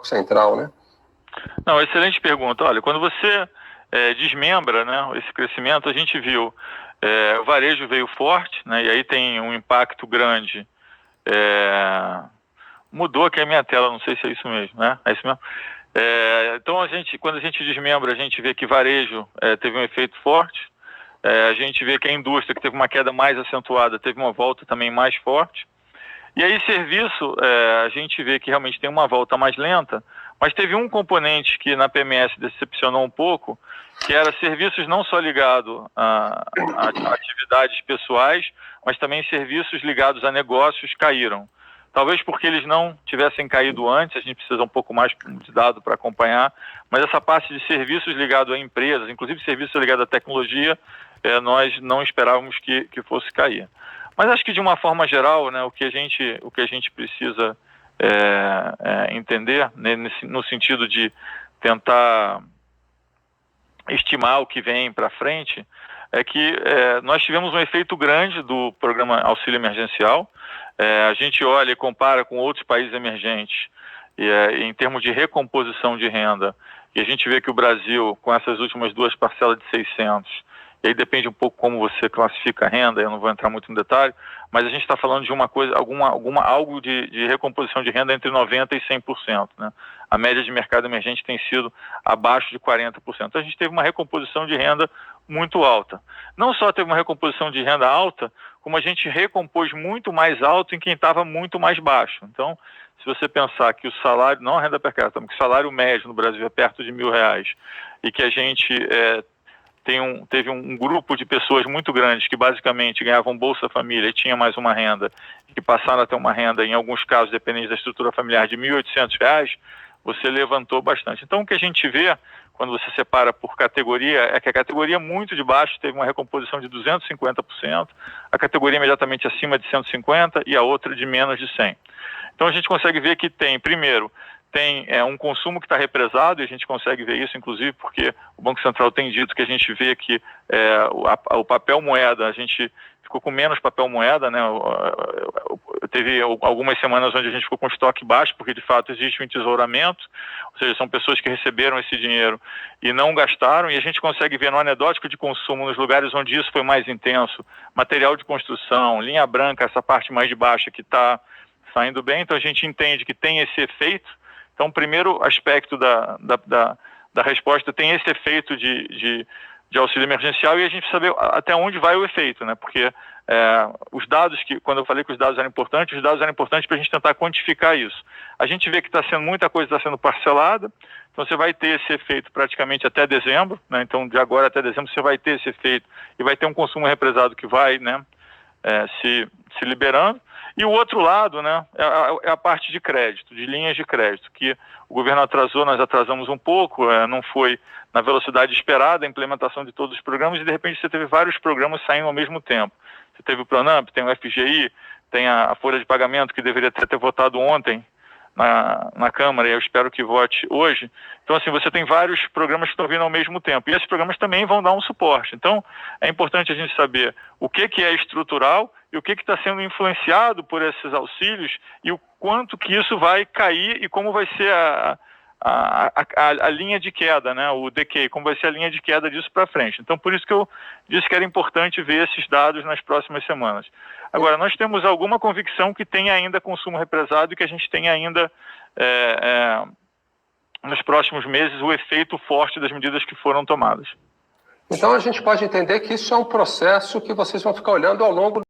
Central, né? Não, excelente pergunta. Olha, quando você desmembra, né, esse crescimento, a gente viu o varejo veio forte, né, e aí tem um impacto grande. Mudou aqui a minha tela, não sei se é isso mesmo, né? É isso mesmo? Então, quando a gente desmembra, a gente vê que varejo teve um efeito forte. A gente vê que a indústria, que teve uma queda mais acentuada, teve uma volta também mais forte. E aí, serviço, a gente vê que realmente tem uma volta mais lenta, mas teve um componente que na PMS decepcionou um pouco, que era serviços não só ligados a atividades pessoais, mas também serviços ligados a negócios caíram. Talvez porque eles não tivessem caído antes, a gente precisa um pouco mais de dado para acompanhar, mas essa parte de serviços ligados a empresas, inclusive serviços ligados à tecnologia, nós não esperávamos que fosse cair. Mas acho que de uma forma geral, né, o que a gente precisa entender, né, no sentido de tentar estimar o que vem para frente, é que nós tivemos um efeito grande do programa Auxílio Emergencial. A gente olha e compara com outros países emergentes em termos de recomposição de renda, e a gente vê que o Brasil, com essas últimas duas parcelas de 600, e aí depende um pouco como você classifica a renda, eu não vou entrar muito em detalhe, mas a gente está falando de uma coisa, algo de recomposição de renda entre 90% e 100%, né? A média de mercado emergente tem sido abaixo de 40%. Então a gente teve uma recomposição de renda muito alta. Não só teve uma recomposição de renda alta, como a gente recompôs muito mais alto em quem estava muito mais baixo. Então, se você pensar que o salário, não a renda per capita, mas que o salário médio no Brasil é perto de R$1.000, e que a gente teve um grupo de pessoas muito grandes que basicamente ganhavam Bolsa Família e tinha mais uma renda, e que passaram a ter uma renda, em alguns casos, dependente da estrutura familiar, de R$1.800, você levantou bastante. Então, o que a gente vê, quando você separa por categoria, é que a categoria muito de baixo teve uma recomposição de 250%, a categoria imediatamente acima de 150% e a outra de menos de 100%. Então, a gente consegue ver que primeiro, tem um consumo que está represado, e a gente consegue ver isso, inclusive, porque o Banco Central tem dito que a gente vê que o papel moeda, a gente ficou com menos papel moeda, né? Teve algumas semanas onde a gente ficou com estoque baixo, porque de fato existe um entesouramento, ou seja, são pessoas que receberam esse dinheiro e não gastaram, e a gente consegue ver no anedótico de consumo, nos lugares onde isso foi mais intenso, material de construção, linha branca, essa parte mais de baixa que está saindo bem, então a gente entende que tem esse efeito. Então, o primeiro aspecto da resposta tem esse efeito de auxílio emergencial, e a gente precisa saber até onde vai o efeito, né? Porque os dados, quando eu falei que os dados eram importantes para a gente tentar quantificar isso. A gente vê que muita coisa está sendo parcelada, então você vai ter esse efeito praticamente até dezembro, né? Então, de agora até dezembro você vai ter esse efeito e vai ter um consumo represado que vai, né, se liberando. E o outro lado, né, é a parte de crédito, de linhas de crédito, que o governo atrasou, nós atrasamos um pouco, não foi na velocidade esperada a implementação de todos os programas, e de repente você teve vários programas saindo ao mesmo tempo. Você teve o Pronamp, tem o FGI, tem a folha de pagamento, que deveria ter votado ontem na Câmara, e eu espero que vote hoje. Então, assim, você tem vários programas que estão vindo ao mesmo tempo, e esses programas também vão dar um suporte. Então, é importante a gente saber o que é estrutural e o que está sendo influenciado por esses auxílios, e o quanto que isso vai cair e como vai ser a linha de queda, né? O decay, como vai ser a linha de queda disso para frente. Então, por isso que eu disse que era importante ver esses dados nas próximas semanas. Agora, nós temos alguma convicção que tem ainda consumo represado e que a gente tem ainda, nos próximos meses, o efeito forte das medidas que foram tomadas. Então, a gente pode entender que isso é um processo que vocês vão ficar olhando ao longo